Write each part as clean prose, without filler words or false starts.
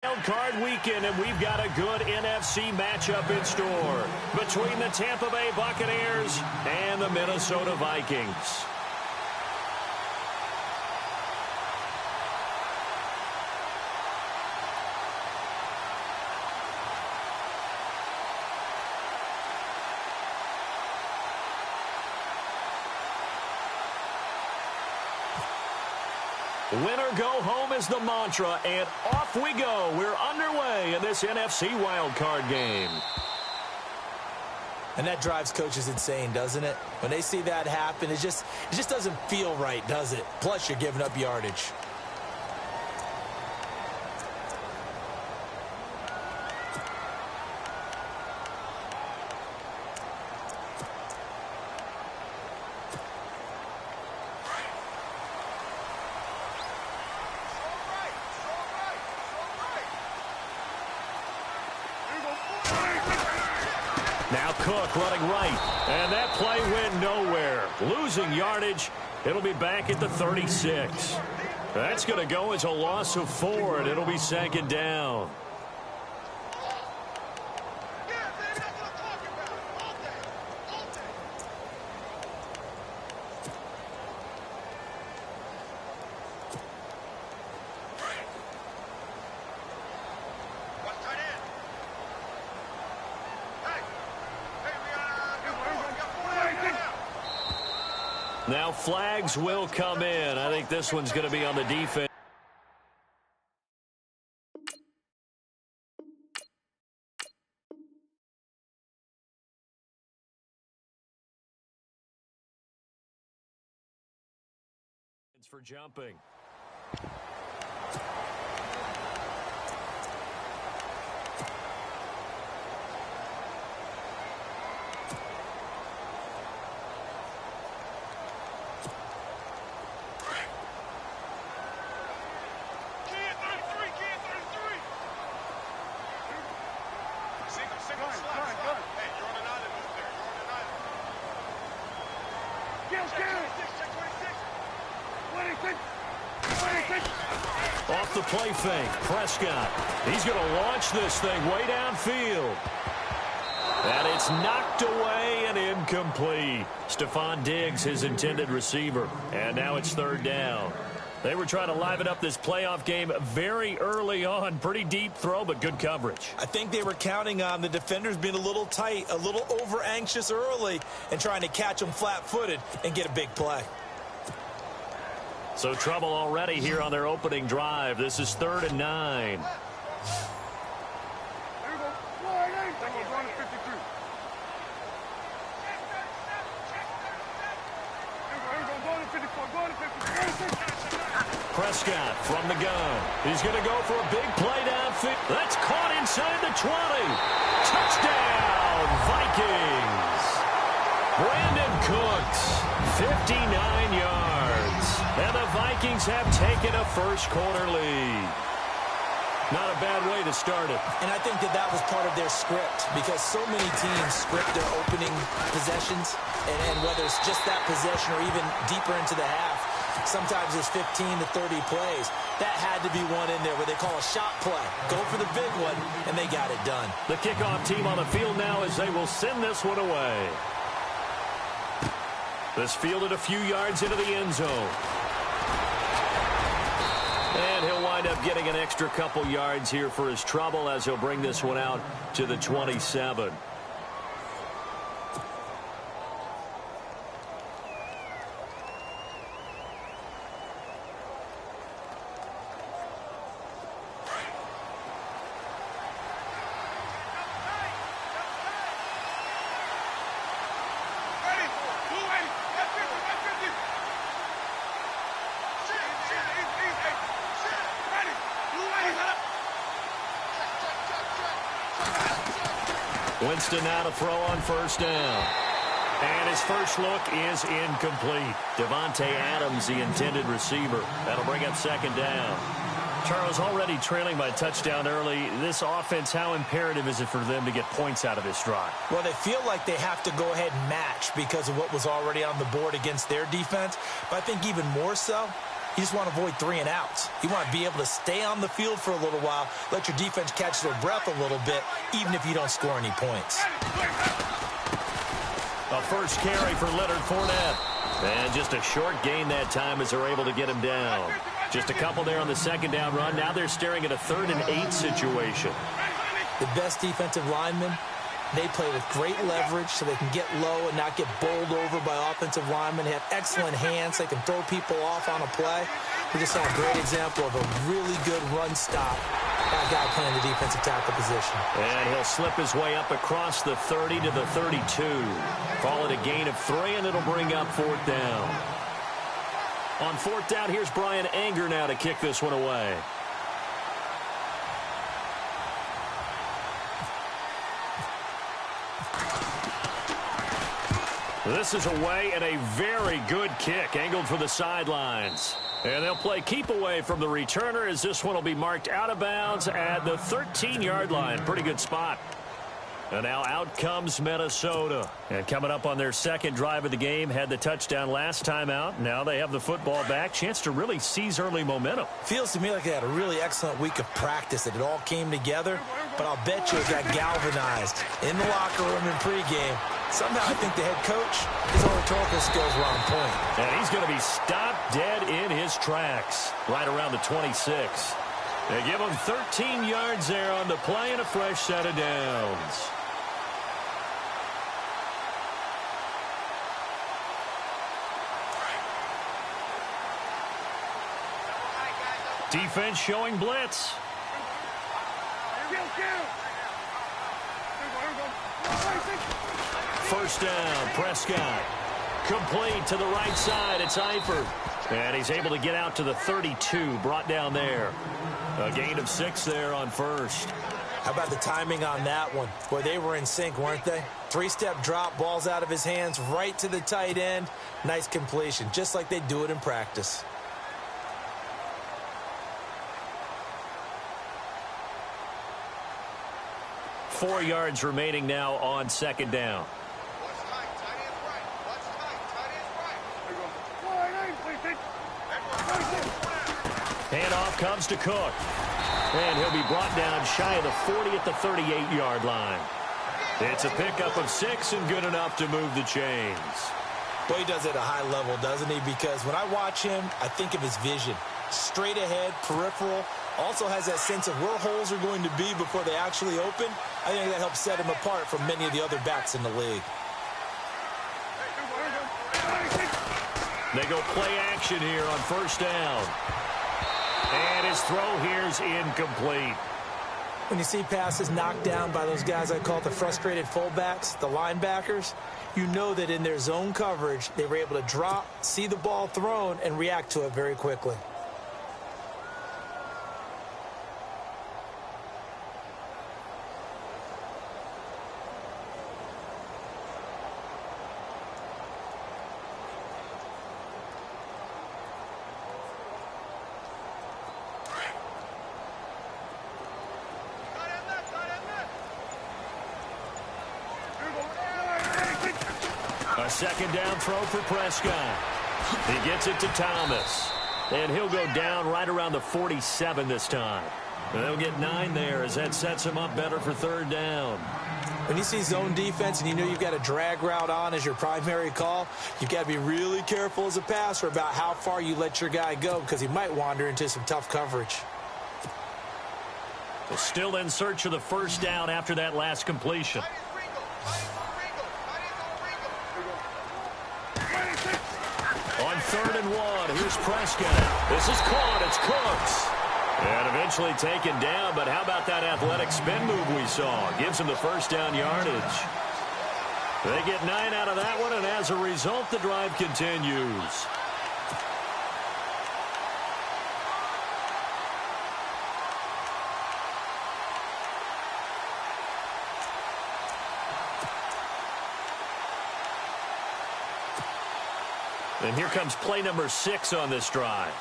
Wildcard weekend, and we've got a good NFC matchup in store between the Tampa Bay Buccaneers and the Minnesota Vikings. Winner go home is the mantra, and off we go. We're underway in this NFC wildcard game. And that drives coaches insane, doesn't it? When they see that happen, it just doesn't feel right, does it? Plus, you're giving up yardage. Now Cook running right, and that play went nowhere. Losing yardage, it'll be back at the 36. That's going to go as a loss of 4, and it'll be second down. Now flags will come in. I think this one's going to be on the defense. For jumping. Off the play fake, Prescott. He's going to launch this thing way downfield. And it's knocked away and incomplete. Stephon Diggs, his intended receiver. And now it's third down. They were trying to liven up this playoff game very early on. Pretty deep throw, but good coverage. I think they were counting on the defenders being a little tight, a little over-anxious early, and trying to catch them flat-footed and get a big play. So trouble already here on their opening drive. This is 3rd and 9. Prescott from the gun. He's going to go for a big play downfield. That's caught inside the 20. Touchdown, Vikings. Brandon Cooks, 59 yards. And the Vikings have taken a first-quarter lead. Not a bad way to start it. And I think that was part of their script, because so many teams script their opening possessions, and whether it's just that possession or even deeper into the half, sometimes it's 15 to 30 plays. That had to be one in there where they call a shot play. Go for the big one, and they got it done. The kickoff team on the field now as they will send this one away. This fielded a few yards into the end zone. And he'll wind up getting an extra couple yards here for his trouble as he'll bring this one out to the 27. Winston now to throw on first down. And his first look is incomplete. Devontae Adams, the intended receiver. That'll bring up second down. Charles, already trailing by a touchdown early. This offense, how imperative is it for them to get points out of this drive? Well, they feel like they have to go ahead and match because of what was already on the board against their defense. But I think even more so, You just want to avoid 3 and outs. You want to be able to stay on the field for a little while, let your defense catch their breath a little bit, even if you don't score any points. A first carry for Leonard Fournette. And just a short gain that time as they're able to get him down. Just a couple there on the second down run. Now they're staring at a 3rd and 8 situation. The best defensive linemen, they play with great leverage so they can get low and not get bowled over by offensive linemen. They have excellent hands. They can throw people off on a play. We just saw a great example of a really good run stop. That guy playing the defensive tackle position. And he'll slip his way up across the 30 to the 32. Call it a gain of 3, and it'll bring up 4th down. On 4th down, here's Brian Anger now to kick this one away. This is away and a very good kick angled for the sidelines. And they'll play keep away from the returner as this one will be marked out of bounds at the 13-yard line. Pretty good spot. And now out comes Minnesota. And coming up on their second drive of the game, had the touchdown last time out. Now they have the football back. Chance to really seize early momentum. Feels to me like they had a really excellent week of practice, that it all came together. But I'll bet you it got galvanized in the locker room in pregame. Somehow I think the head coach, his own rhetorical skills were on point. And he's going to be stopped dead in his tracks right around the 26. They give him 13 yards there on the play and a fresh set of downs. Defense showing blitz. First down, Prescott. Complete to the right side. It's Eifert. And he's able to get out to the 32, brought down there. A gain of 6 there on first. How about the timing on that one? Boy, they were in sync, weren't they? 3-step drop, ball's out of his hands, right to the tight end. Nice completion, just like they do it in practice. Four yards remaining now on second down. Handoff comes to Cook. And he'll be brought down shy of the 40 at the 38-yard line. It's a pickup of 6 and good enough to move the chains. Boy, he does it at a high level, doesn't he? Because when I watch him, I think of his vision. Straight ahead, peripheral. Also has that sense of where holes are going to be before they actually open. I think that helps set him apart from many of the other backs in the league. They go play action here on first down. And his throw here is incomplete. When you see passes knocked down by those guys I call the frustrated fullbacks, the linebackers, you know that in their zone coverage, they were able to drop, see the ball thrown, and react to it very quickly. Second down throw for Prescott. He gets it to Thomas. And he'll go down right around the 47 this time. And they'll get 9 there as that sets him up better for third down. When you see zone defense and you know you've got a drag route on as your primary call, you've got to be really careful as a passer about how far you let your guy go because he might wander into some tough coverage. Still in search of the first down after that last completion. On 3rd and 1, here's Prescott. This is caught. It's Cooks. And eventually taken down, but how about that athletic spin move we saw? Gives him the first down yardage. They get 9 out of that one, and as a result, the drive continues. And here comes play number 6 on this drive.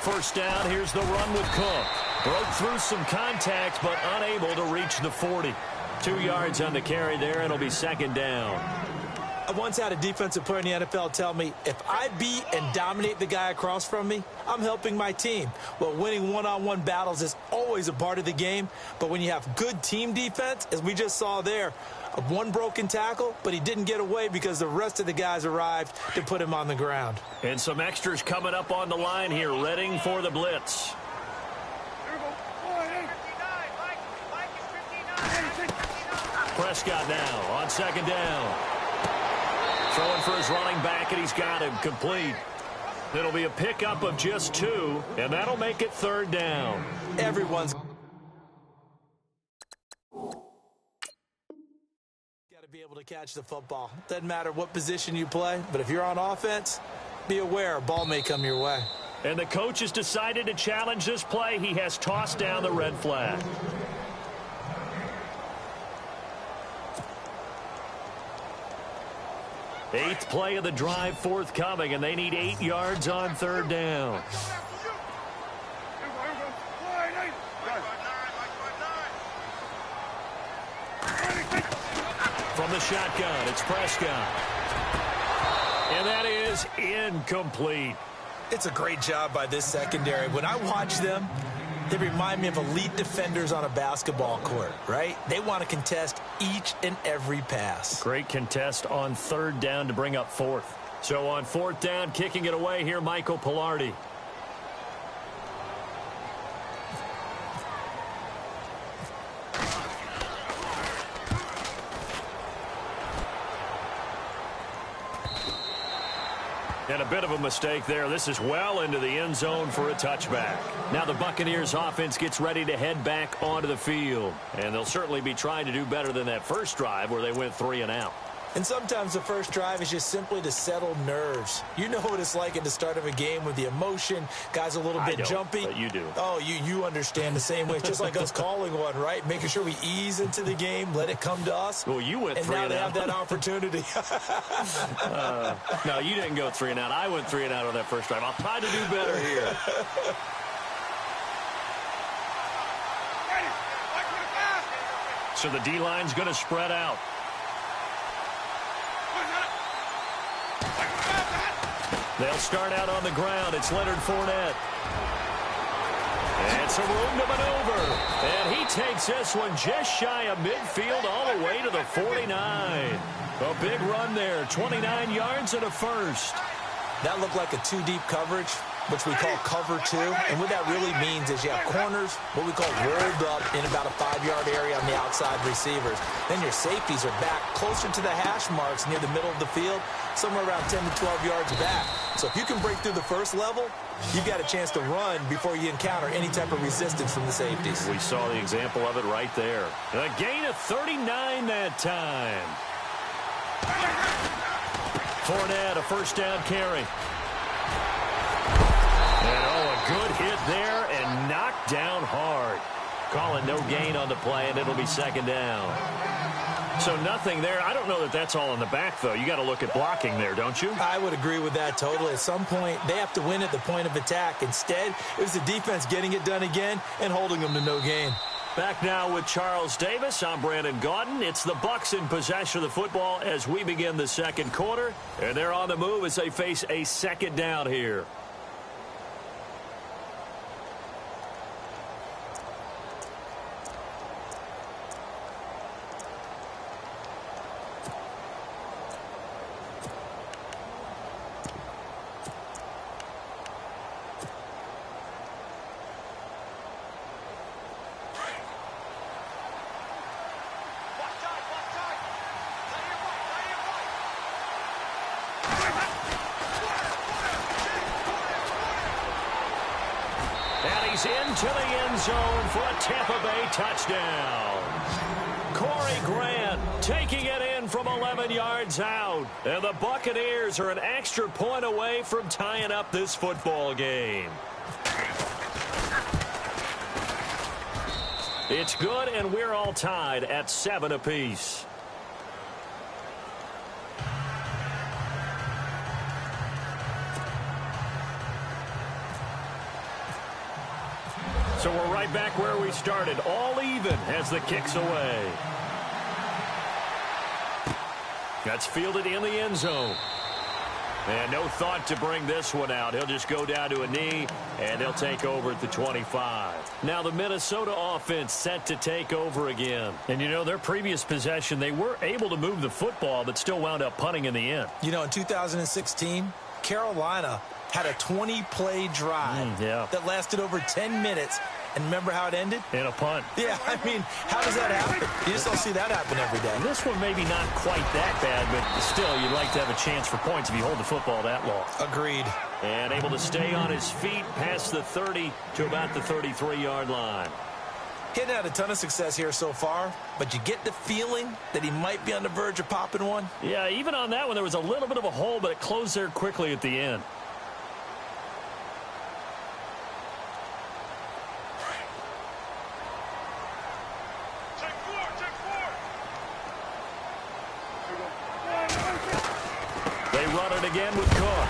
First down, here's the run with Cook. Broke through some contact, but unable to reach the 40. 2 yards on the carry there. It'll be second down. I once had a defensive player in the NFL tell me, if I beat and dominate the guy across from me, I'm helping my team. Well, winning one-on-one battles is always a part of the game, but when you have good team defense, as we just saw there, one broken tackle, but he didn't get away because the rest of the guys arrived to put him on the ground. And some extras coming up on the line here, readying for the blitz. Prescott now on second down. Throwing for his running back, and he's got him complete. It'll be a pickup of just 2, and that'll make it third down. Everyone's got to be able to catch the football. Doesn't matter what position you play, but if you're on offense, be aware a ball may come your way. And the coach has decided to challenge this play. He has tossed down the red flag. Eighth play of the drive forthcoming, and they need 8 yards on third down. From the shotgun, it's Prescott. And that is incomplete. It's a great job by this secondary. When I watch them, they remind me of elite defenders on a basketball court, right? They want to contest each and every pass. Great contest on third down to bring up fourth. So on fourth down, kicking it away here, Michael Pilardi. And a bit of a mistake there. This is well into the end zone for a touchback. Now the Buccaneers offense gets ready to head back onto the field. And they'll certainly be trying to do better than that first drive where they went 3 and out. And sometimes the first drive is just simply to settle nerves. You know what it's like at the start of a game with the emotion. Guys a little bit jumpy. But you do. Oh, you understand the same way. It's just like us calling one, right? Making sure we ease into the game, let it come to us. Well, you went 3 and out. And now they have that opportunity. No, you didn't go 3 and out. I went 3 and out on that first drive. I'll try to do better here. So the D-line's going to spread out. They'll start out on the ground. It's Leonard Fournette. And some room to maneuver. And he takes this one just shy of midfield all the way to the 49. A big run there. 29 yards and a first. That looked like a 2-deep coverage, which we call cover 2. And what that really means is you have corners, what we call rolled up in about a 5-yard area on the outside receivers. Then your safeties are back closer to the hash marks near the middle of the field, somewhere around 10 to 12 yards back. So if you can break through the first level, you've got a chance to run before you encounter any type of resistance from the safeties. We saw the example of it right there. A gain of 39 that time. Fournette, a first down carry. And a good hit there and knocked down hard. Calling no gain on the play, and it'll be second down. So nothing there. I don't know that that's all in the back, though. You got to look at blocking there, don't you? I would agree with that totally. At some point, they have to win at the point of attack. Instead, it was the defense getting it done again and holding them to no gain. Back now with Charles Davis. I'm Brandon Gaudin. It's the Bucs in possession of the football as we begin the second quarter. And they're on the move as they face a second down here. Into the end zone for a Tampa Bay touchdown. Corey Grant taking it in from 11 yards out. And the Buccaneers are an extra point away from tying up this football game. It's good, and we're all tied at 7 apiece. So So we're right back where we started, all even as the kick's away. That's fielded in the end zone. And no thought to bring this one out. He'll just go down to a knee, and they'll take over at the 25. Now the Minnesota offense set to take over again. And, you know, their previous possession, they were able to move the football, but still wound up punting in the end. You know, in 2016, Carolina had a 20-play drive that lasted over 10 minutes. And remember how it ended? In a punt. Yeah, I mean, how does that happen? You just don't see that happen every day. This one maybe not quite that bad, but still, you'd like to have a chance for points if you hold the football that long. Agreed. And able to stay on his feet past the 30 to about the 33-yard line. He hadn't had a ton of success here so far, but you get the feeling that he might be on the verge of popping one. Yeah, even on that one, there was a little bit of a hole, but it closed there quickly at the end. Again with Cook.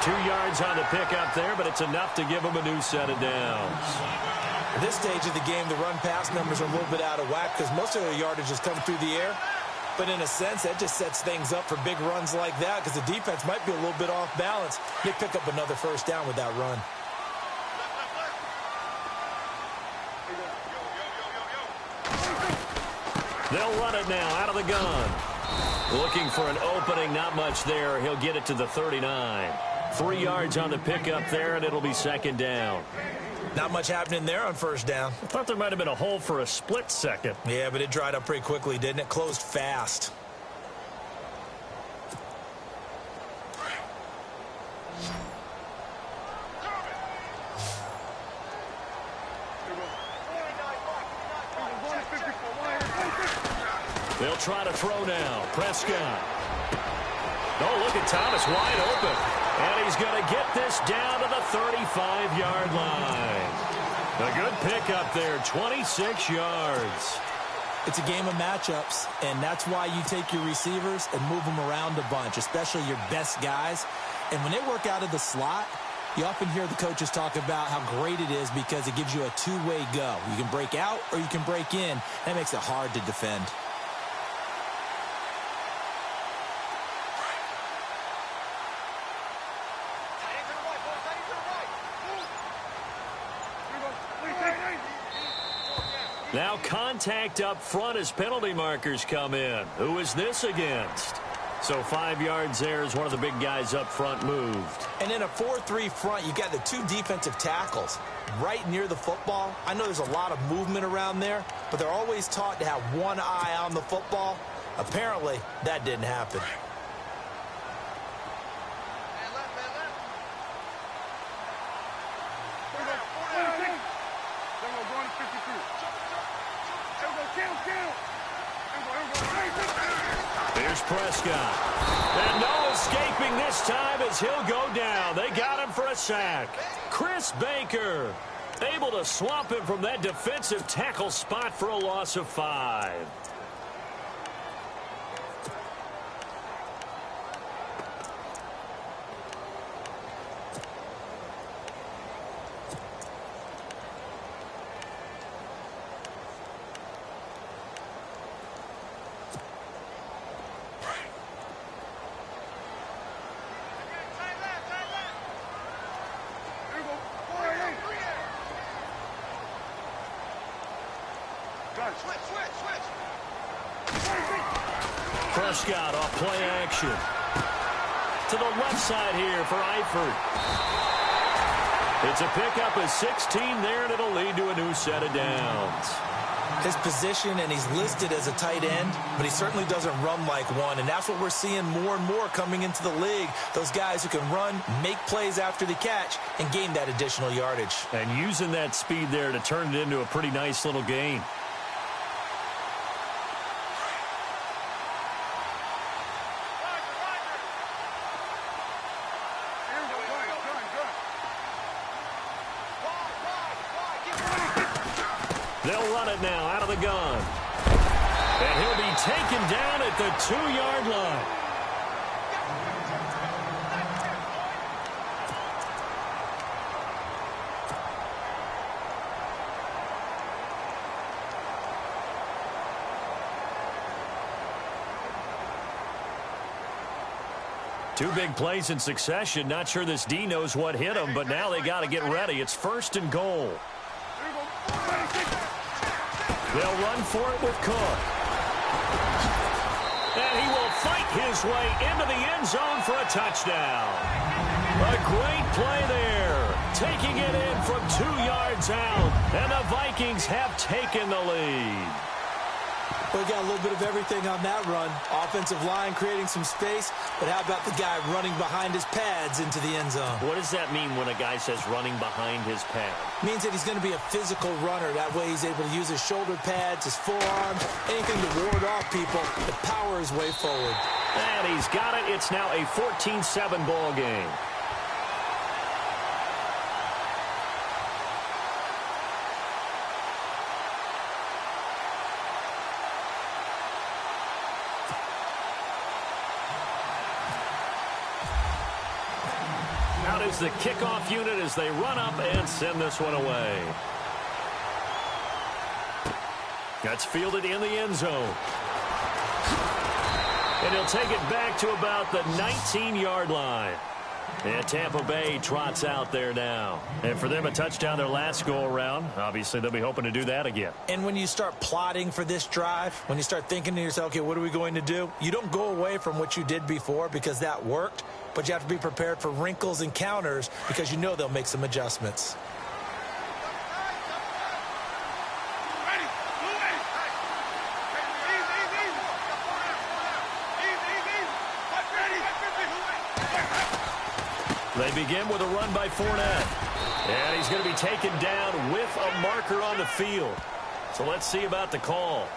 2 yards on the pickup there, but it's enough to give him a new set of downs. At this stage of the game, the run-pass numbers are a little bit out of whack because most of their yardage is coming through the air. But in a sense, that just sets things up for big runs like that because the defense might be a little bit off balance. They pick up another first down with that run. They'll run it now out of the gun. Looking for an opening, not much there. He'll get it to the 39. 3 yards on the pickup there, and it'll be second down. Not much happening there on first down. I thought there might have been a hole for a split second. Yeah, but it dried up pretty quickly, didn't it? Closed fast. They'll try to throw now. Prescott. Oh, look at Thomas wide open. And he's going to get this down to the 35-yard line. A good pickup there, 26 yards. It's a game of matchups, and that's why you take your receivers and move them around a bunch, especially your best guys. And when they work out of the slot, you often hear the coaches talk about how great it is because it gives you a two-way go. You can break out or you can break in. That makes it hard to defend. Now contact up front as penalty markers come in. Who is this against? So 5 yards there as one of the big guys up front moved. And in a 4-3 front, you got the 2 defensive tackles right near the football. I know there's a lot of movement around there, but they're always taught to have one eye on the football. Apparently, that didn't happen. Here's Prescott. And no escaping this time as he'll go down. They got him for a sack. Chris Baker able to swamp him from that defensive tackle spot for a loss of 5. Prescott off play action. To the left side here for Eifert. It's a pickup of 16 there, and it'll lead to a new set of downs. His position, and he's listed as a tight end, but he certainly doesn't run like one, and that's what we're seeing more and more coming into the league. Those guys who can run, make plays after the catch, and gain that additional yardage. And using that speed there to turn it into a pretty nice little gain. They'll run it now out of the gun. And he'll be taken down at the 2-yard line. Two big plays in succession. Not sure this D knows what hit him, but now they got to get ready. It's 1st and goal. They'll run for it with Cook. And he will fight his way into the end zone for a touchdown. A great play there. Taking it in from 2 yards out. And the Vikings have taken the lead. We got a little bit of everything on that run. Offensive line creating some space, but how about the guy running behind his pads into the end zone? What does that mean when a guy says running behind his pad? Means that he's going to be a physical runner. That way he's able to use his shoulder pads, his forearms, anything to ward off people. The power is way forward. And he's got it. It's now a 14-7 ball game. Out is the kickoff unit as they run up and send this one away. That's fielded in the end zone. And he'll take it back to about the 19-yard line. And Tampa Bay trots out there now. And for them, a touchdown their last go-around. Obviously, they'll be hoping to do that again. And when you start plotting for this drive, when you start thinking to yourself, okay, what are we going to do? You don't go away from what you did before because that worked, but you have to be prepared for wrinkles and counters because you know they'll make some adjustments. They begin with a run by Fournette. And he's going to be taken down with a marker on the field. So let's see about the call.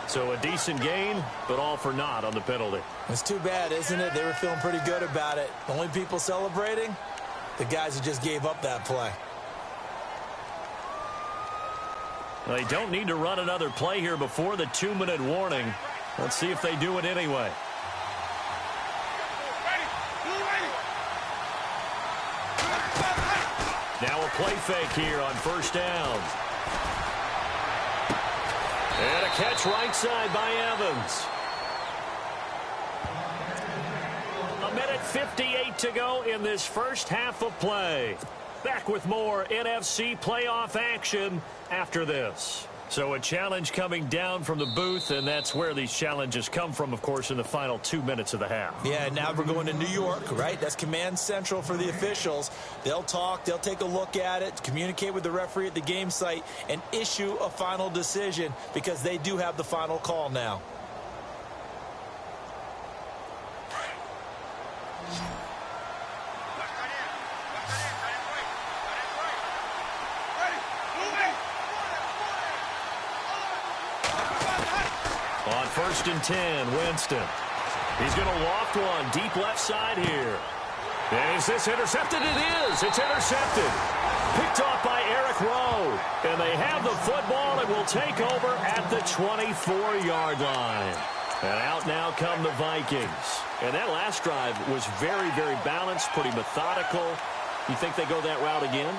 So a decent gain, but all for naught on the penalty. It's too bad, isn't it? They were feeling pretty good about it. The only people celebrating, the guys who just gave up that play. They don't need to run another play here before the 2-minute warning. Let's see if they do it anyway. Now a play fake here on 1st down. And a catch right side by Evans. 1:58 to go in this first half of play. Back with more NFC playoff action after this. So a challenge coming down from the booth, and that's where these challenges come from, of course, in the final 2 minutes of the half. Yeah, now we're going to New York, right? That's command central for the officials. They'll talk, they'll take a look at it, communicate with the referee at the game site, and issue a final decision because they do have the final call now. On 1st and 10, Winston. He's going to loft one deep left side here. And is this intercepted? It is. It's intercepted. Picked off by Eric Rowe. And they have the football and will take over at the 24-yard line. And out now come the Vikings. And that last drive was very, very balanced, pretty methodical. You think they go that route again?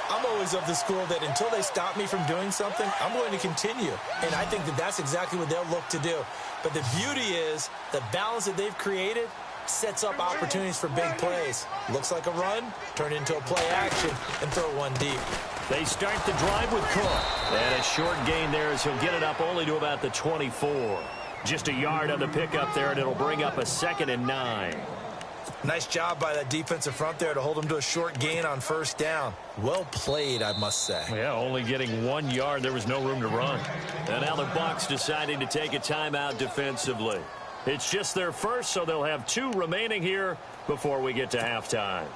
I'm always of the school that until they stop me from doing something, I'm going to continue. And I think that that's exactly what they'll look to do. But the beauty is the balance that they've created sets up opportunities for big plays. Looks like a run, turn into a play action, and throw one deep. They start the drive with Cook. And a short gain there as he'll get it up only to about the 24. Just a yard on the pickup there, and it'll bring up a 2nd and 9. Nice job by that defensive front there to hold him to a short gain on 1st down. Well played, I must say. Yeah, only getting 1 yard. There was no room to run. And now the Bucs deciding to take a timeout defensively. It's just their first, so they'll have 2 remaining here before we get to halftime.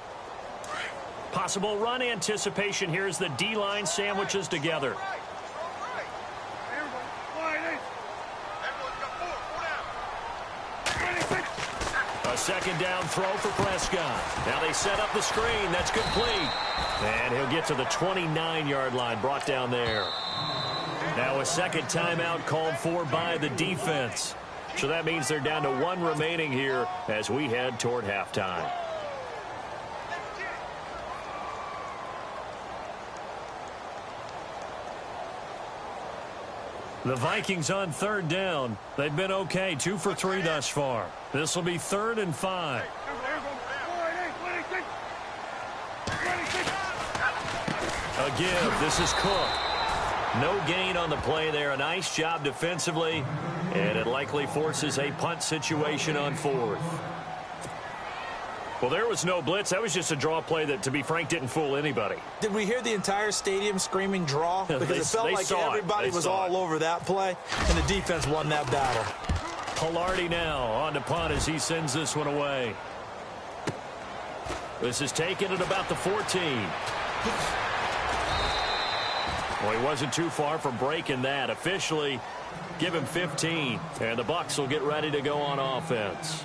Possible run anticipation here as the D-line sandwiches together. A 2nd down throw for Prescott. Now they set up the screen. That's complete. And he'll get to the 29-yard line, brought down there. Now a 2nd timeout called for by the defense. So that means they're down to 1 remaining here as we head toward halftime. The Vikings on third down. They've been okay, 2 for 3 thus far. This will be 3rd and 5. A give. This is Cook. No gain on the play there. A nice job defensively, and it likely forces a punt situation on 4th. Well, there was no blitz. That was just a draw play that, to be frank, didn't fool anybody. Did we hear the entire stadium screaming draw? Because it felt like everybody was all over that play, and the defense won that battle. Pilardi now on to punt as he sends this one away. This is taken at about the 14. Well, he wasn't too far from breaking that. Officially, give him 15, and the Bucs will get ready to go on offense.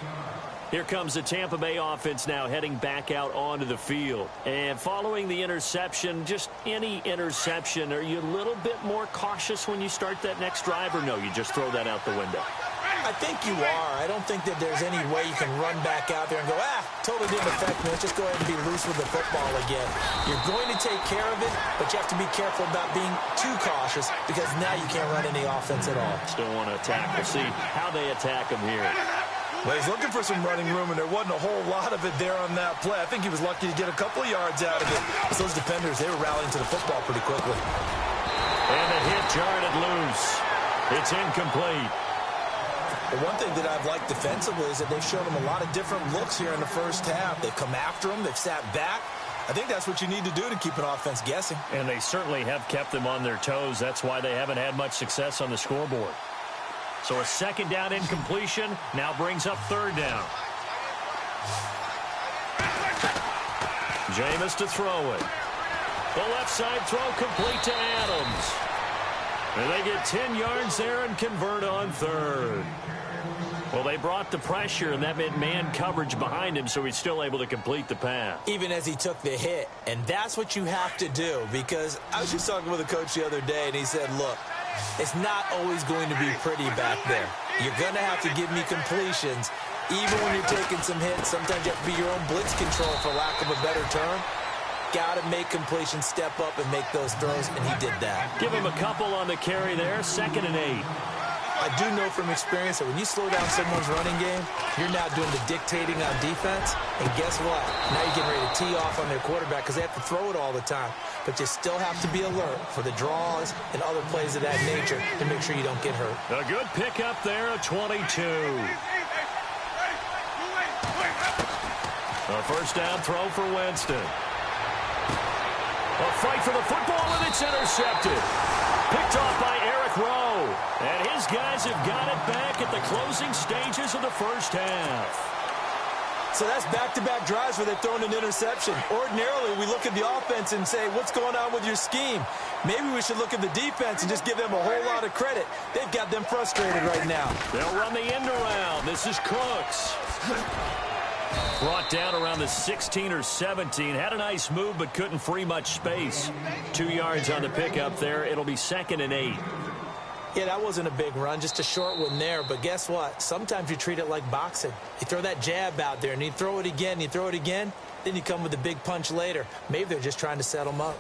Here comes the Tampa Bay offense now heading back out onto the field. And following the interception, just any interception, are you a little bit more cautious when you start that next drive, or no, you just throw that out the window? I think you are. I don't think that there's any way you can run back out there and go, totally didn't affect me. Let's just go ahead and be loose with the football again. You're going to take care of it, but you have to be careful about being too cautious because now you can't run any offense at all. Still want to attack. We'll see how they attack him here. Well, he's looking for some running room, and there wasn't a whole lot of it there on that play. I think he was lucky to get a couple of yards out of it. But those defenders, they were rallying to the football pretty quickly. And the hit jarred it loose. It's incomplete. The one thing that I've liked defensively is that they've shown him a lot of different looks here in the first half. They've come after him. They've sat back. I think that's what you need to do to keep an offense guessing. And they certainly have kept them on their toes. That's why they haven't had much success on the scoreboard. So a 2nd down incompletion now brings up 3rd down. Jameis to throw it. The left side throw complete to Adams. And they get 10 yards there and convert on 3rd. Well, they brought the pressure, and that meant man coverage behind him, so he's still able to complete the pass. Even as he took the hit. And that's what you have to do, because I was just talking with a coach the other day, and he said, look, it's not always going to be pretty back there. You're going to have to give me completions. Even when you're taking some hits, sometimes you have to be your own blitz control, for lack of a better term. Got to make completions, step up, and make those throws, and he did that. Give him a couple on the carry there, 2nd and 8. I do know from experience that when you slow down someone's running game, you're now doing the dictating on defense. And guess what? Now you're getting ready to tee off on their quarterback because they have to throw it all the time. But you still have to be alert for the draws and other plays of that nature to make sure you don't get hurt. A good pickup there, a 22. A 1st down throw for Winston. A fight for the football, and it's intercepted. Picked off by Eric Rowe. And his guys have got it back at the closing stages of the first half. So that's back-to-back drives where they're throwing an interception. Ordinarily, we look at the offense and say, what's going on with your scheme? Maybe we should look at the defense and just give them a whole lot of credit. They've got them frustrated right now. They'll run the end around. This is Cooks. Brought down around the 16 or 17. Had a nice move, but couldn't free much space. 2 yards on the pickup there. It'll be 2nd and 8. Yeah, that wasn't a big run, just a short one there. But guess what? Sometimes you treat it like boxing. You throw that jab out there, and you throw it again, you throw it again, then you come with a big punch later. Maybe they're just trying to set them up.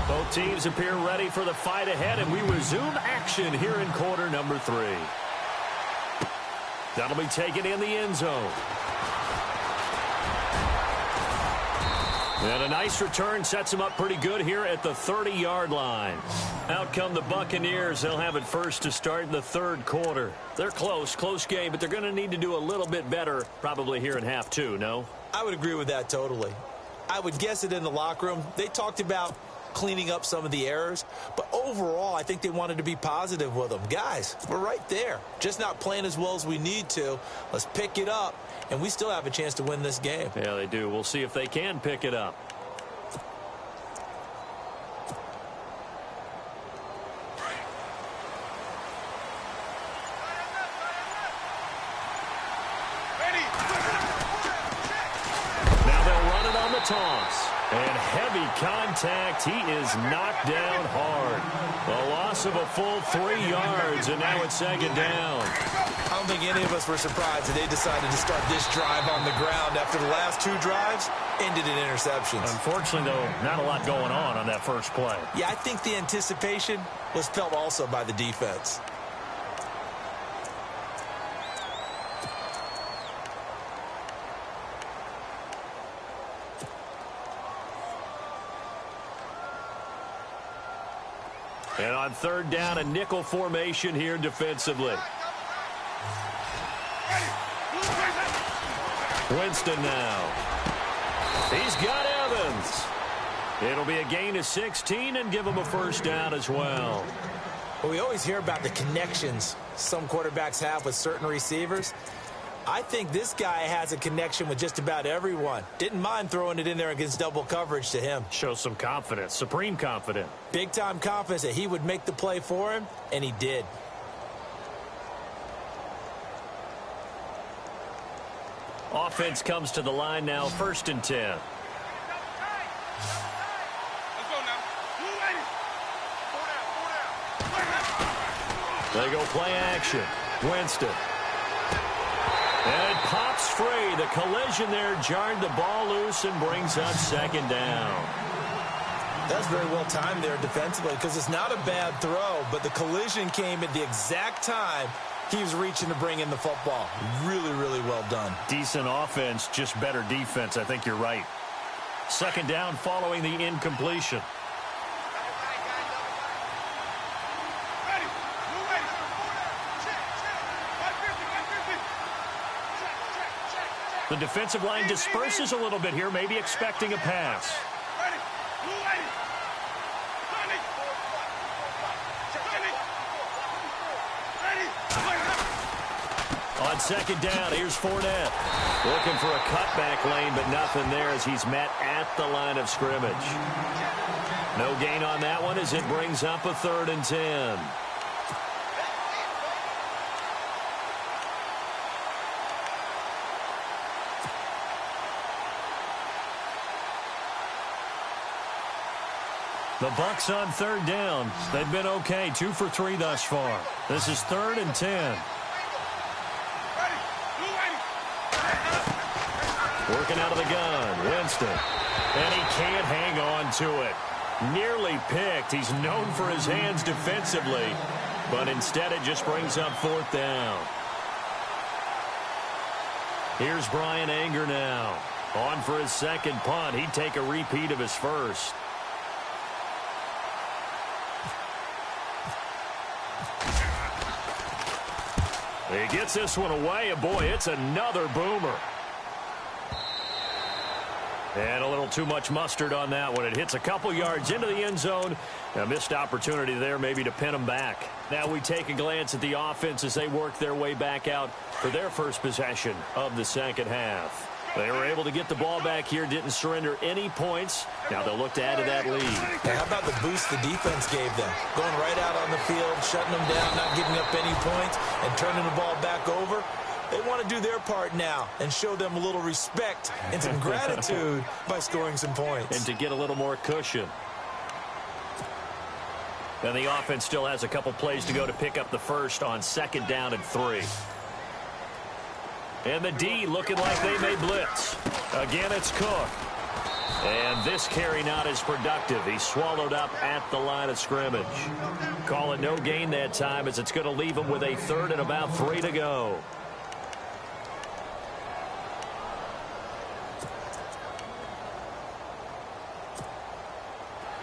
Both teams appear ready for the fight ahead, and we resume action here in quarter number 3. That'll be taken in the end zone. And a nice return sets them up pretty good here at the 30-yard line. Out come the Buccaneers. They'll have it first to start in the 3rd quarter. They're close game, but they're going to need to do a little bit better probably here in half 2, no? I would agree with that totally. I would guess it in the locker room. They talked about cleaning up some of the errors, but overall, I think they wanted to be positive with them. Guys, we're right there. Just not playing as well as we need to. Let's pick it up, and we still have a chance to win this game. Yeah, they do. We'll see if they can pick it up. Now they'll run it on the toss. And heavy contact. He is knocked down hard. A loss of a full 3 yards, and now it's second down. I don't think any of us were surprised that they decided to start this drive on the ground after the last 2 drives ended in interceptions. Unfortunately, though, not a lot going on that first play. Yeah, I think the anticipation was felt also by the defense. And on third down, a nickel formation here defensively. Winston now. He's got Evans. It'll be a gain of 16 and give him a first down as well. Well, we always hear about the connections some quarterbacks have with certain receivers. I think this guy has a connection with just about everyone. Didn't mind throwing it in there against double coverage to him. Shows some confidence, supreme confidence. Big-time confidence that he would make the play for him, and he did. Offense comes to the line now, 1st and 10. They go play action. Winston. And it pops free. The collision there jarred the ball loose and brings up second down. That's very well timed there defensively because it's not a bad throw, but the collision came at the exact time he was reaching to bring in the football. Really, really well done. Decent offense, just better defense. I think you're right. Second down following the incompletion. The defensive line disperses a little bit here, maybe expecting a pass. On second down, here's Fournette. Looking for a cutback lane, but nothing there as he's met at the line of scrimmage. No gain on that one as it brings up a 3rd and 10. The Bucs on third down. They've been okay, 2 for 3 thus far. This is 3rd and 10. Working out of the gun, Winston. And he can't hang on to it. Nearly picked. He's known for his hands defensively, but instead it just brings up 4th down. Here's Brian Anger now. On for his second punt. He'd take a repeat of his first. He gets this one away, and boy, it's another boomer. And a little too much mustard on that one. It hits a couple yards into the end zone. A missed opportunity there maybe to pin them back. Now we take a glance at the offense as they work their way back out for their first possession of the second half. They were able to get the ball back here, didn't surrender any points. Now they'll look to add to that lead. Hey, how about the boost the defense gave them? Going right out on the field, shutting them down, not giving up any points, and turning the ball back over. They want to do their part now and show them a little respect and some gratitude by scoring some points. And to get a little more cushion. And the offense still has a couple plays to go to pick up the first on 2nd down and 3. And the D looking like they may blitz. Again, it's Cook. And this carry not as productive. He's swallowed up at the line of scrimmage. Call it no gain that time as it's going to leave him with a 3rd and about 3 to go.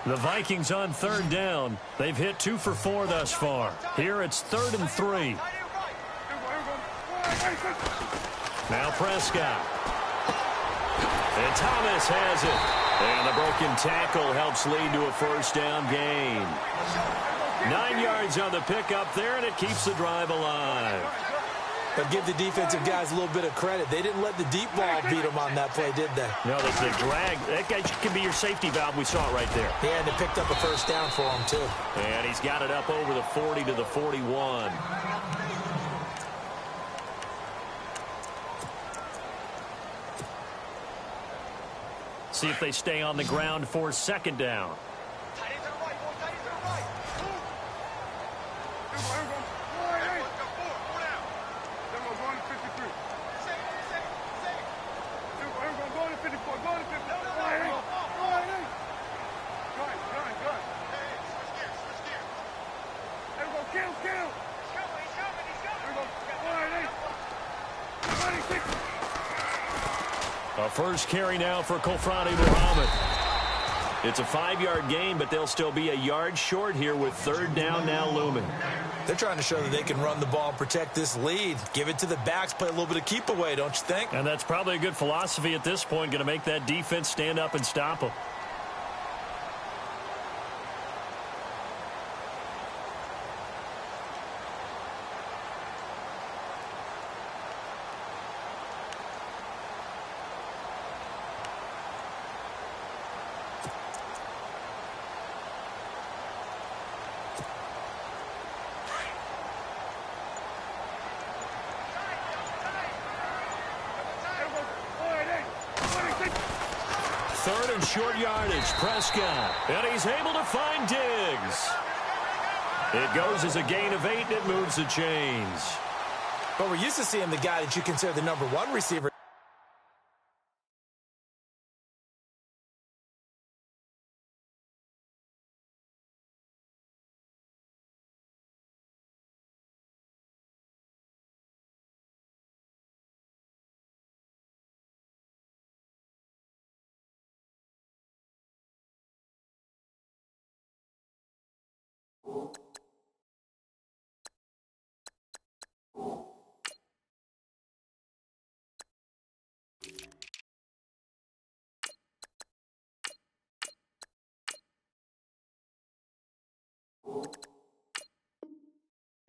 The Vikings on 3rd down. They've hit 2 for 4 thus far. Here it's 3rd and 3. Now Prescott. And Thomas has it. And the broken tackle helps lead to a first down gain. 9 yards on the pickup there, and it keeps the drive alive. But give the defensive guys a little bit of credit. They didn't let the deep ball beat them on that play, did they? No, they drag. That guy can be your safety valve. We saw it right there. Yeah, and they picked up a first down for him, too. And he's got it up over the 40 to the 41. see if they stay on the ground for second down. A first carry now for Kofrani Muhammad. It's a 5-yard gain, but they'll still be a yard short here with third down now looming. They're trying to show that they can run the ball and protect this lead. Give it to the backs, play a little bit of keep away, don't you think? And that's probably a good philosophy at this point, going to make that defense stand up and stop them. Third and short yardage, Prescott. And he's able to find Diggs. It goes as a gain of 8, and it moves the chains. But we're used to seeing the guy that you consider the number 1 receiver.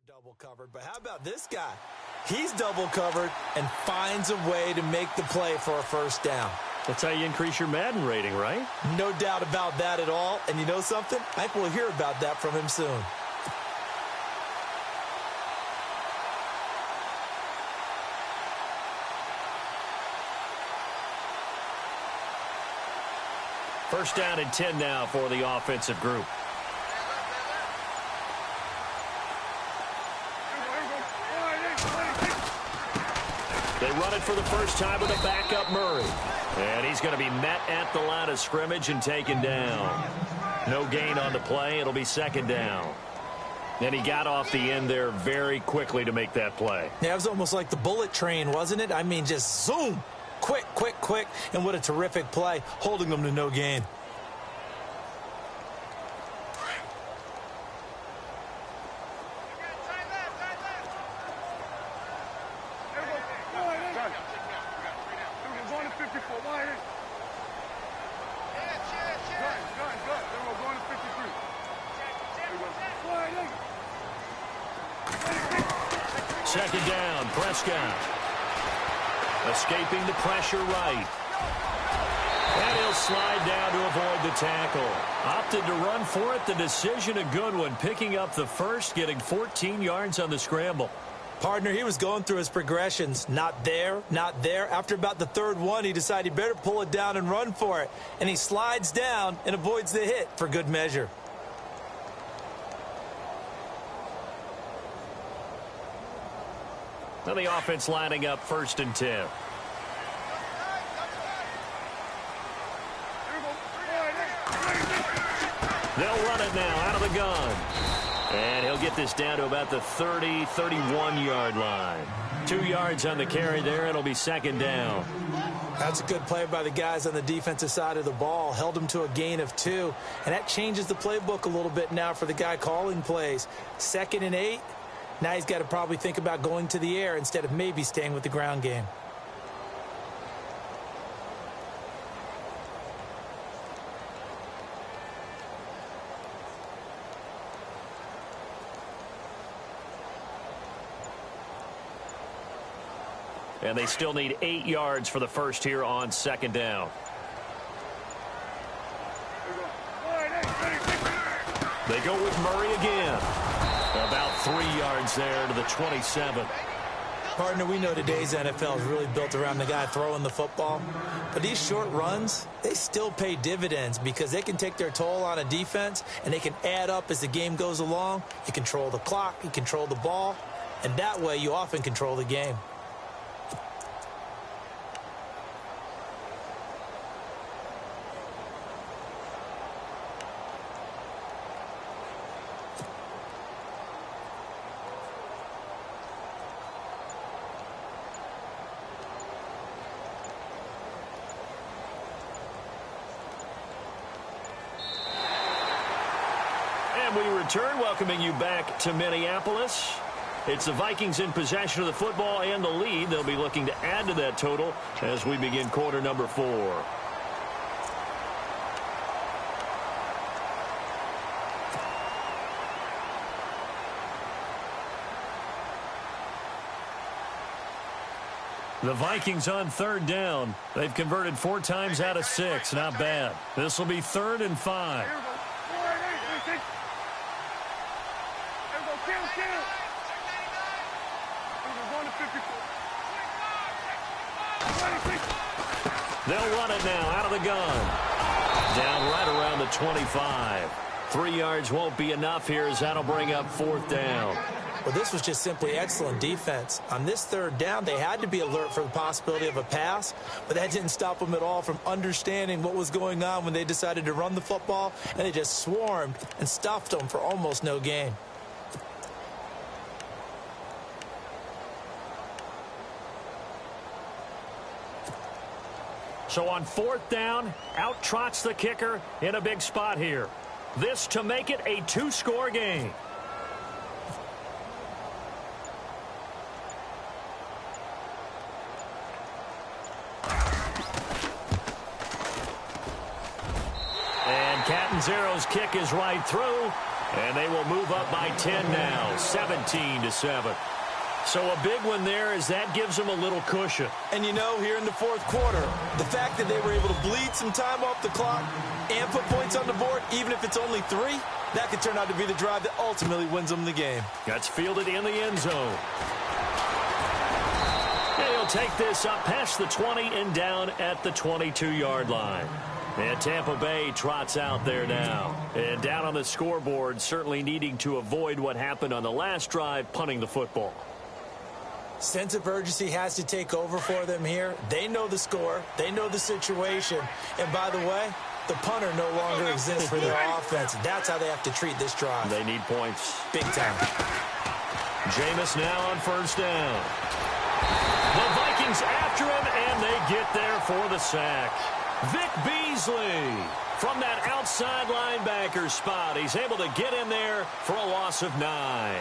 Double covered, but how about this guy? He's double covered and finds a way to make the play for a first down. That's how you increase your Madden rating, right? No doubt about that at all. And you know something? I think we'll hear about that from him soon. First down and 10 now for the offensive group. They run it for the first time with a backup Murray. And he's going to be met at the line of scrimmage and taken down. No gain on the play. It'll be second down. And he got off the end there very quickly to make that play. Yeah, it was almost like the bullet train, wasn't it? I mean, just zoom. Quick, quick, quick. And what a terrific play, holding them to no gain. Second down, Prescott. Escaping the pressure right. And he'll slide down to avoid the tackle. Opted to run for it. The decision a good one. Picking up the first, getting 14 yards on the scramble. Partner, he was going through his progressions. Not there, not there. After about the third one, he decided he better pull it down and run for it. And he slides down and avoids the hit for good measure. Now the offense lining up first and 10. They'll run it now out of the gun. And he'll get this down to about the 30, 31-yard line. 2 yards on the carry there. It'll be second down. That's a good play by the guys on the defensive side of the ball. Held him to a gain of 2. And that changes the playbook a little bit now for the guy calling plays. 2nd and 8. Now he's got to probably think about going to the air instead of maybe staying with the ground game. And they still need 8 yards for the first here on second down. They go with Murray again. About 3 yards there to the 27. Partner, we know today's NFL is really built around the guy throwing the football. But these short runs, they still pay dividends because they can take their toll on a defense and they can add up as the game goes along. You control the clock, you control the ball, and that way you often control the game. We return, welcoming you back to Minneapolis. It's the Vikings in possession of the football and the lead. They'll be looking to add to that total as we begin quarter number 4. The Vikings on third down. They've converted 4 times out of 6. Not bad. This will be 3rd and 5. They'll run it now out of the gun. Down right around the 25. 3 yards won't be enough here as that'll bring up 4th down. Well, this was just simply excellent defense. On this 3rd down, they had to be alert for the possibility of a pass, but that didn't stop them at all from understanding what was going on when they decided to run the football, and they just swarmed and stuffed them for almost no gain. So on 4th down, out trots the kicker in a big spot here. This to make it a 2-score game. And Catanzaro's kick is right through, and they will move up by 10 now, 17-7. So a big one there as that gives them a little cushion. And you know, here in the 4th quarter, the fact that they were able to bleed some time off the clock and put points on the board, even if it's only 3, that could turn out to be the drive that ultimately wins them the game. That's fielded in the end zone. And he'll take this up past the 20 and down at the 22-yard line. And Tampa Bay trots out there now. And down on the scoreboard, certainly needing to avoid what happened on the last drive, punting the football. Sense of urgency has to take over for them here. They know the score. They know the situation. And by the way, the punter no longer exists for their offense. That's how they have to treat this drive. They need points. Big time. Jameis now on 1st down. The Vikings after him, and they get there for the sack. Vic Beasley from that outside linebacker spot. He's able to get in there for a loss of 9.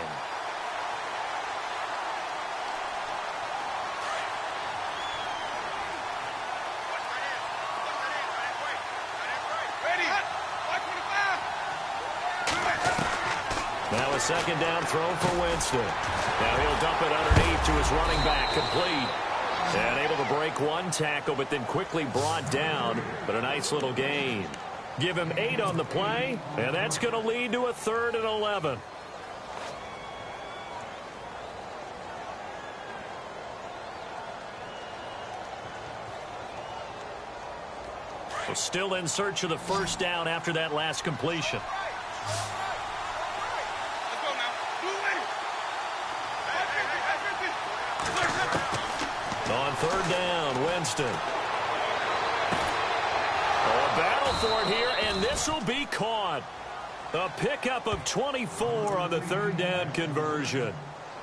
Now a 2nd down throw for Winston. Now he'll dump it underneath to his running back, complete. And able to break 1 tackle, but then quickly brought down. But a nice little gain. Give him 8 on the play, and that's going to lead to a 3rd and 11. So still in search of the 1st down after that last completion. On 3rd down, Winston. Oh, a battle for it here, and this will be caught. A pickup of 24 on the 3rd down conversion.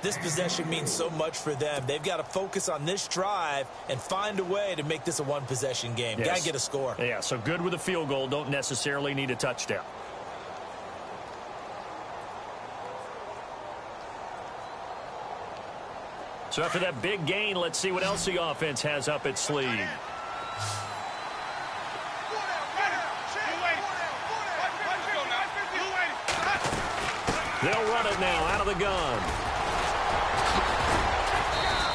This possession means so much for them. They've got to focus on this drive and find a way to make this a 1-possession game. Yes. Got to get a score. Yeah, so good with a field goal. Don't necessarily need a touchdown. So after that big gain, let's see what else the offense has up its sleeve. They'll run it now out of the gun.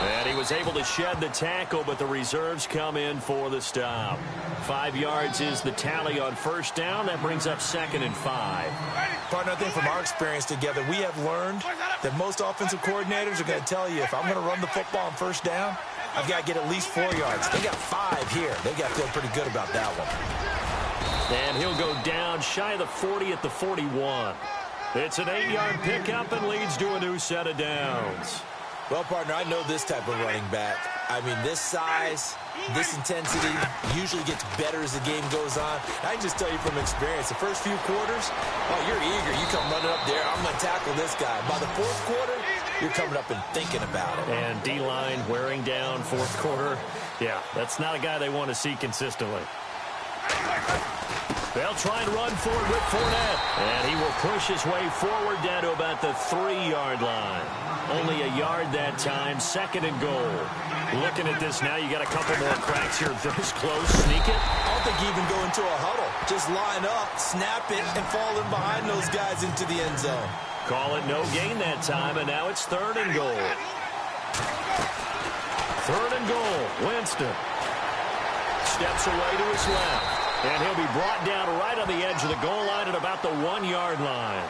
And he was able to shed the tackle, but the reserves come in for the stop. 5 yards is the tally on first down. That brings up 2nd and 5. Partner, I think from our experience together, we have learned that most offensive coordinators are going to tell you, if I'm going to run the football on first down, I've got to get at least 4 yards. They got 5 here. They got to feel pretty good about that one. And he'll go down shy of the 40 at the 41. It's an 8-yard pickup and leads to a new set of downs. Well, partner, I know this type of running back. I mean, this size, this intensity usually gets better as the game goes on. I can just tell you from experience, the first few quarters, oh, you're eager. You come running up there, I'm going to tackle this guy. By the 4th quarter, you're coming up and thinking about it. And D-line wearing down 4th quarter. Yeah, that's not a guy they want to see consistently. They'll try and run forward with Fournette. And he will push his way forward down to about the 3-yard line. Only a yard that time, 2nd and goal. Looking at this now, you got a couple more cracks here. This close, sneak it. I don't think you even go into a huddle. Just line up, snap it, and fall in behind those guys into the end zone. Call it no gain that time, and now it's 3rd and goal. 3rd and goal, Winston. Steps away to his left. And he'll be brought down right on the edge of the goal line at about the 1-yard line.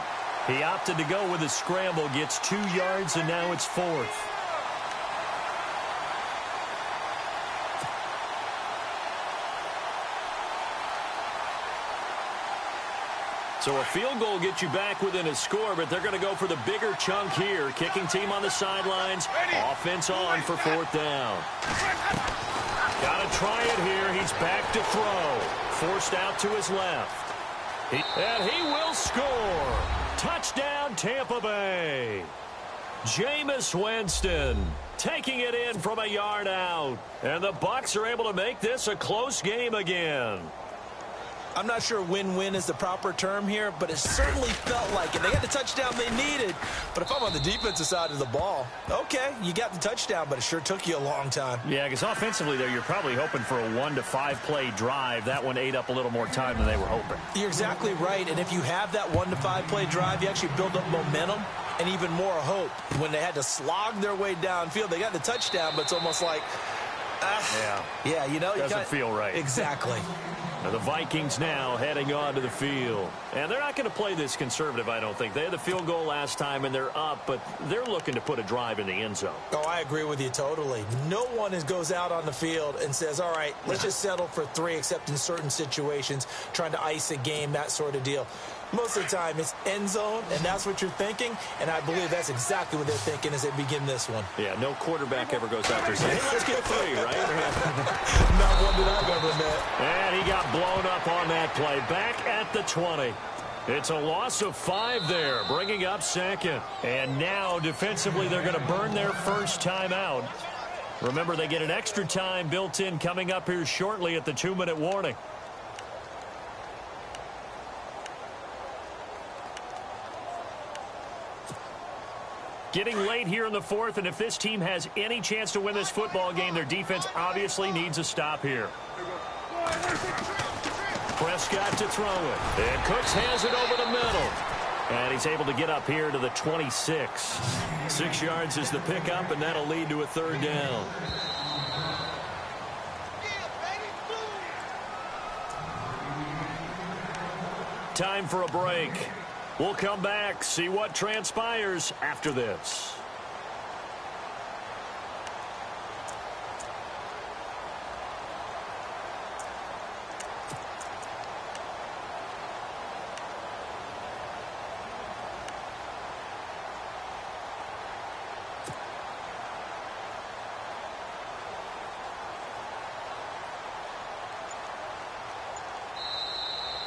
He opted to go with a scramble, gets 2 yards, and now it's 4th. So a field goal gets you back within a score, but they're going to go for the bigger chunk here. Kicking team on the sidelines. Offense on for 4th down. Got to try it here. He's back to throw. Forced out to his left. And he will score. Touchdown, Tampa Bay. Jameis Winston taking it in from a yard out. And the Bucs are able to make this a close game again. I'm not sure win-win is the proper term here, but it certainly felt like it. They got the touchdown they needed, but if I'm on the defensive side of the ball, okay, you got the touchdown, but it sure took you a long time. Yeah, because offensively, though, you're probably hoping for a 1 to 5 play drive. That one ate up a little more time than they were hoping. You're exactly right, and if you have that 1 to 5 play drive, you actually build up momentum and even more hope. When they had to slog their way downfield, they got the touchdown, but it's almost like, yeah, you know, doesn't feel right. Exactly. The Vikings now heading onto the field. And they're not going to play this conservative, I don't think. They had the field goal last time, and they're up, but they're looking to put a drive in the end zone. Oh, I agree with you totally. No one goes out on the field and says, all right, let's just settle for 3, except in certain situations, trying to ice a game, that sort of deal. Most of the time, it's end zone, and that's what you're thinking, and I believe that's exactly what they're thinking as they begin this one. Yeah, no quarterback ever goes out there saying, hey, let's get 3, right? Not one that I've ever met. And he got blown up on that play. Back at the 20. It's a loss of 5 there, bringing up 2nd. And now, defensively, they're going to burn their first timeout. Remember, they get an extra time built in coming up here shortly at the 2-minute warning. Getting late here in the 4th, and if this team has any chance to win this football game, their defense obviously needs a stop here. Prescott to throw it. And Cooks has it over the middle. And he's able to get up here to the 26. 6 yards is the pickup, and that'll lead to a 3rd down. Time for a break. We'll come back, see what transpires after this.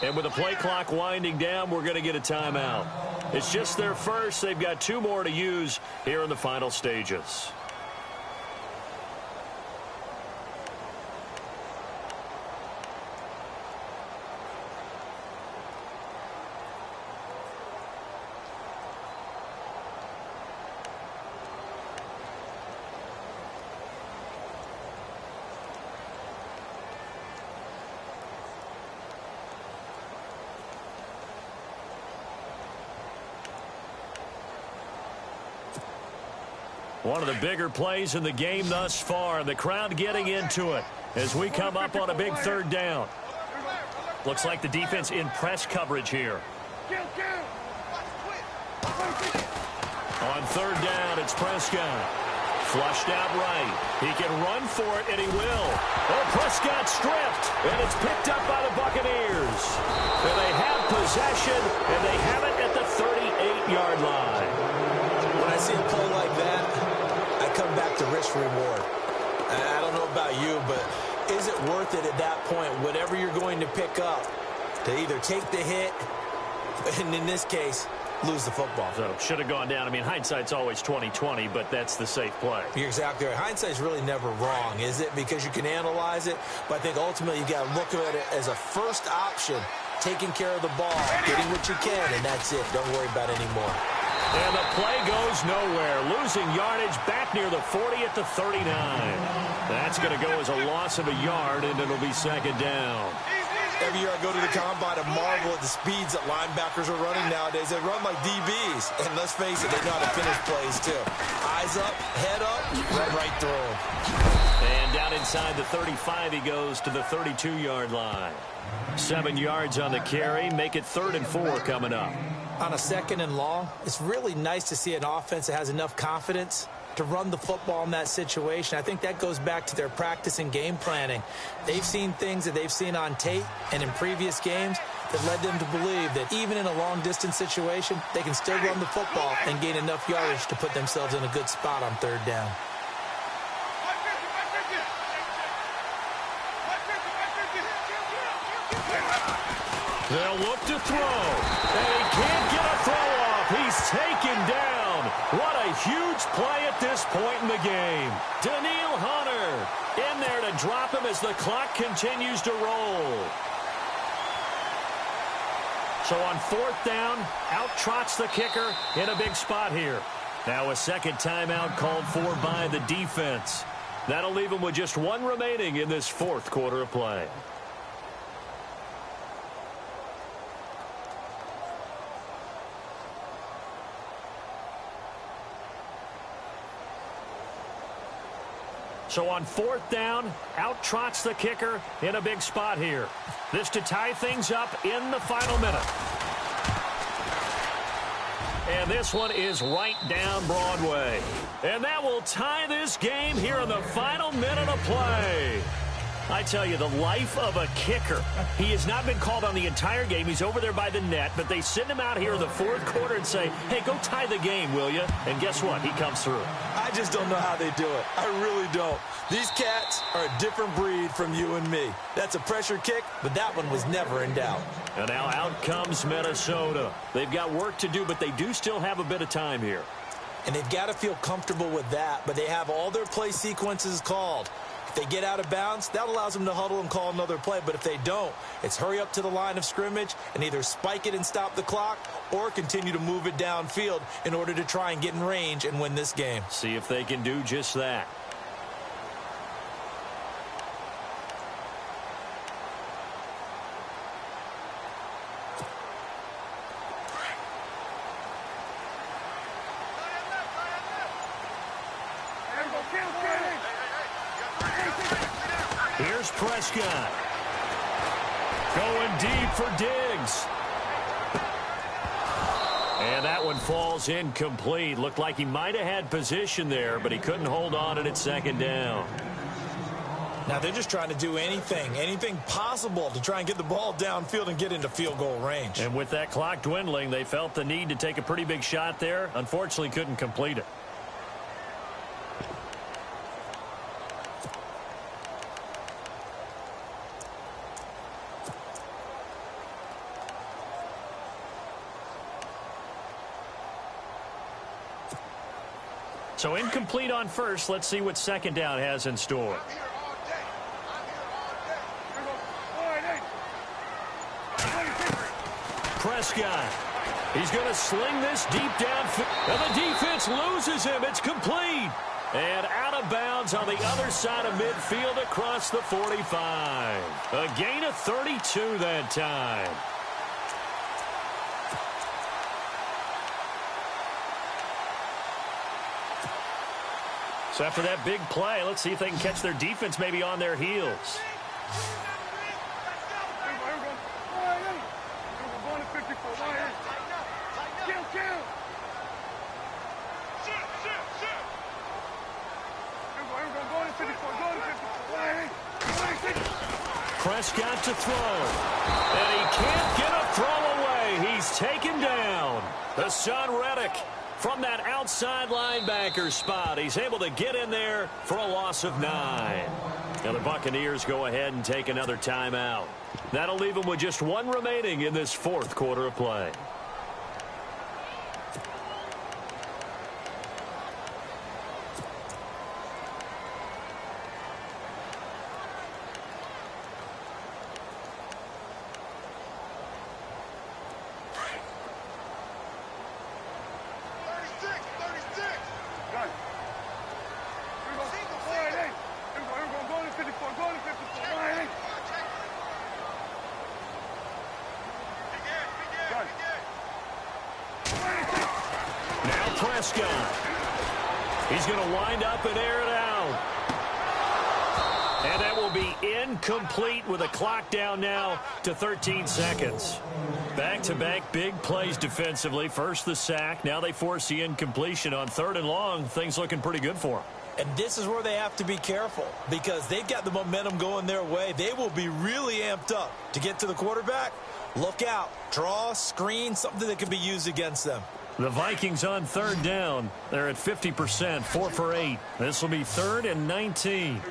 And with the play clock winding down, we're going to get a timeout. It's just their first. They've got 2 more to use here in the final stages. One of the bigger plays in the game thus far, and the crowd getting into it as we come up on a big third down. Looks like the defense in press coverage here. On third down, it's Prescott. Flushed out right. He can run for it, and he will. Oh, Prescott stripped, and it's picked up by the Buccaneers. And they have possession, and they have it at the 38-yard line. When I see a play like that, I come back to risk-reward. I don't know about you, but is it worth it at that point, whatever you're going to pick up, to either take the hit, and in this case, lose the football? So, should have gone down. I mean, hindsight's always 20/20, but that's the safe play. You're exactly right. Hindsight's really never wrong, is it? Because you can analyze it, but I think ultimately you got to look at it as a first option, taking care of the ball, getting what you can, and that's it. Don't worry about it anymore. And the play goes nowhere. Losing yardage back near the 40 at the 39. That's going to go as a loss of a yard, and it'll be second down. Every year I go to the combine and marvel at the speeds that linebackers are running nowadays. They run like DBs. And let's face it, they know how to finish plays too. Eyes up, head up, run right through them. And down inside the 35, he goes to the 32-yard line. 7 yards on the carry. Make it 3rd and 4 coming up. On a 2nd and long, it's really nice to see an offense that has enough confidence to run the football in that situation. I think that goes back to their practice and game planning. They've seen things that they've seen on tape and in previous games that led them to believe that even in a long-distance situation, they can still run the football and gain enough yardage to put themselves in a good spot on 3rd down. They'll look to throw, and he can't get a throw off. He's taken down. What a huge play at this point in the game. Daniil Hunter in there to drop him as the clock continues to roll. So on 4th down, out trots the kicker in a big spot here. Now a second timeout called for by the defense. That'll leave him with just 1 remaining in this 4th quarter of play. So on 4th down, out trots the kicker in a big spot here. This to tie things up in the final minute. And this one is right down Broadway. And that will tie this game here in the final minute of play. I tell you, the life of a kicker. He has not been called on the entire game. He's over there by the net, but they send him out here in the 4th quarter and say, hey, go tie the game, will you? And guess what? He comes through. I just don't know how they do it. I really don't. These cats are a different breed from you and me. That's a pressure kick, but that one was never in doubt. And now out comes Minnesota. They've got work to do, but they do still have a bit of time here. And they've got to feel comfortable with that, but they have all their play sequences called. If they get out of bounds, that allows them to huddle and call another play. But if they don't, it's hurry up to the line of scrimmage and either spike it and stop the clock or continue to move it downfield in order to try and get in range and win this game. See if they can do just that. Here's Prescott. Going deep for Diggs. And that one falls incomplete. Looked like he might have had position there, but he couldn't hold on and it's 2nd down. Now they're just trying to do anything possible to try and get the ball downfield and get into field goal range. And with that clock dwindling, they felt the need to take a pretty big shot there. Unfortunately, couldn't complete it. So incomplete on first. Let's see what 2nd down has in store. Prescott. He's going to sling this deep downfield. And the defense loses him. It's complete. And out of bounds on the other side of midfield across the 45. A gain of 32 that time. So after that big play, let's see if they can catch their defense maybe on their heels. Prescott to throw. And he can't get a throw away. He's taken down. Hassan Reddick from that outside linebacker spot. He's able to get in there for a loss of 9. Now the Buccaneers go ahead and take another timeout. That'll leave them with just 1 remaining in this 4th quarter of play. Prescott. He's going to wind up and air it out. And that will be incomplete with a clock down now to 13 seconds. Back-to-back big plays defensively. First the sack. Now they force the incompletion on 3rd and long. Things looking pretty good for them. And this is where they have to be careful because they've got the momentum going their way. They will be really amped up to get to the quarterback. Look out. Draw, screen, something that can be used against them. The Vikings on 3rd down. They're at 50%, 4 for 8. This will be 3rd and 19.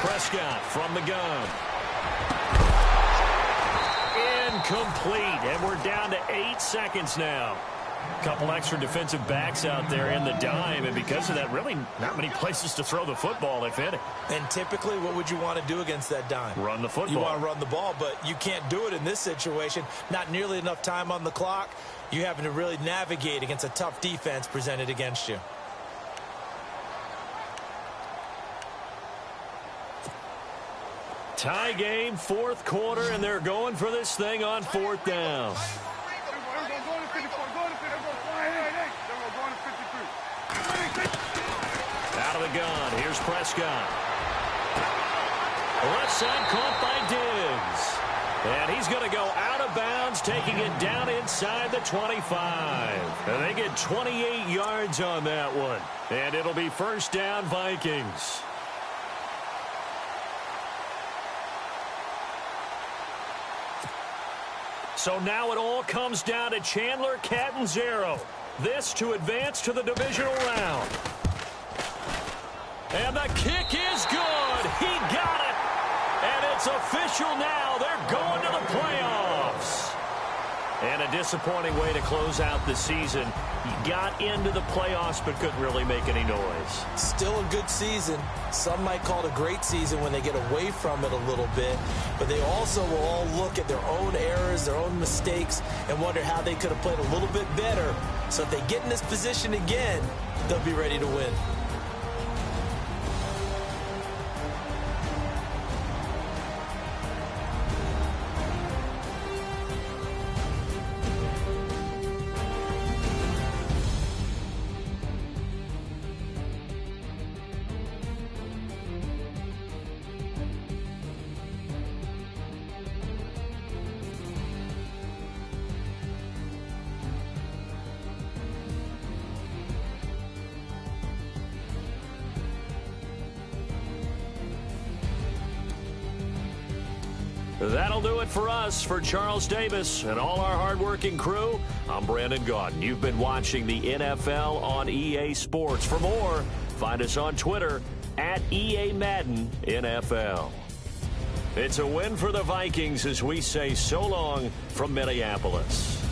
Prescott from the gun. Incomplete, and we're down to 8 seconds now. Couple extra defensive backs out there in the dime, and because of that, really not many places to throw the football, if any. And typically, what would you want to do against that dime? Run the football. You want to run the ball, but you can't do it in this situation. Not nearly enough time on the clock. You're having to really navigate against a tough defense presented against you. Tie game, 4th quarter, and they're going for this thing on 4th down. Out of the gun. Here's Prescott. Left side caught by Diggs. And he's going to go out of bounds, taking it down inside the 25. And they get 28 yards on that one. And it'll be 1st down Vikings. So now it all comes down to Chandler Catanzaro. This to advance to the divisional round. And the kick is good. He got it. And it's official now. They're going to the playoffs. And a disappointing way to close out the season. He got into the playoffs but couldn't really make any noise. Still a good season. Some might call it a great season when they get away from it a little bit. But they also will all look at their own errors, their own mistakes, and wonder how they could have played a little bit better. So if they get in this position again, they'll be ready to win. That'll do it for us. For Charles Davis and all our hardworking crew, I'm Brandon Gaudin. You've been watching the NFL on EA Sports. For more, find us on Twitter at EA Madden NFL. It's a win for the Vikings as we say so long from Minneapolis.